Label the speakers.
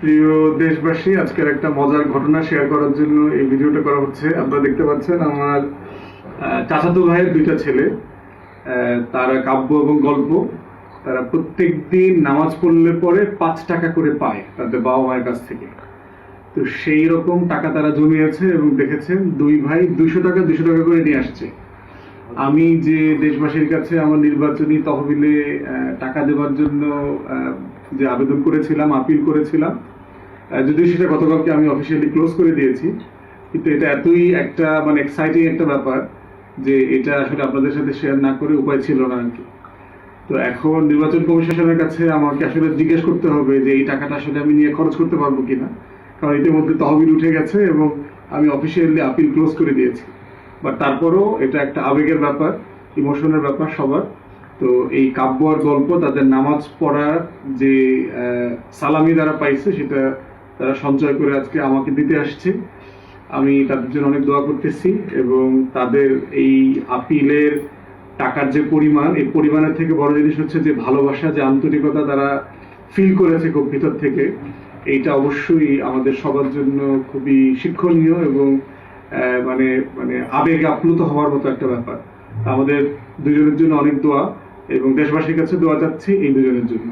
Speaker 1: প্রিয় দেশবাসী, আজকের একটা মজার ঘটনা শেয়ার করার জন্য এই ভিডিওটা করা হচ্ছে। আপনারা দেখতে পাচ্ছেন আমার চাচাতো ভাইয়ের দুইটা ছেলে, তারা কাব্য এবং গল্প, তারা প্রত্যেক দিন নামাজ পড়লে পরে 5 টাকা করে পায় তাদের বাবা মায়ের কাছ থেকে। তো সেই রকম টাকা তারা জমিয়েছে এবং দেখেছেন দুই ভাই 200 টাকা করে নিয়ে আসছে। আমি যে দেশবাসীর কাছে আমার নির্বাচনী তহবিলে টাকা দেওয়ার জন্য যে আবেদন করেছিলাম, আপিল করেছিলাম, যদিও সেটা গতকালকে আমি অফিসিয়ালি ক্লোজ করে দিয়েছি, কিন্তু এটা এতই একটা এক্সাইটিং একটা ব্যাপার যে এটা আসলে আপনাদের সাথে শেয়ার না করে উপায় ছিল না আর কি। তো এখন নির্বাচন কমিশনের কাছে আমাকে আসলে জিজ্ঞেস করতে হবে যে এই টাকাটা আসলে আমি নিয়ে খরচ করতে পারবো কিনা, কারণ ইতিমধ্যে তহবিল উঠে গেছে এবং আমি অফিসিয়ালি আপিল ক্লোজ করে দিয়েছি। বাট তারপরেও এটা একটা আবেগের ব্যাপার, ইমোশনের ব্যাপার সবার। তো এই কাব্য আর গল্প তাদের নামাজ পড়ার যে সালামি দ্বারা পাইছে সেটা তারা সঞ্চয় করে আজকে আমাকে দিতে আসছে। আমি তাদের জন্য অনেক দোয়া করতেছি এবং তাদের এই আপিলের টাকার যে পরিমাণ, এই পরিমাণের থেকে বড় জিনিস হচ্ছে যে ভালোবাসা, যে আন্তরিকতা তারা ফিল করেছে খুব ভিতর থেকে। এইটা অবশ্যই আমাদের সবার জন্য খুবই শিক্ষণীয় এবং মানে মানে আবেগে আপ্লুত হওয়ার মতো একটা ব্যাপার। আমাদের দুজনের জন্য অনেক দোয়া এবং দেশবাসীর কাছে দোয়া চাচ্ছি এই দুজনের জন্য।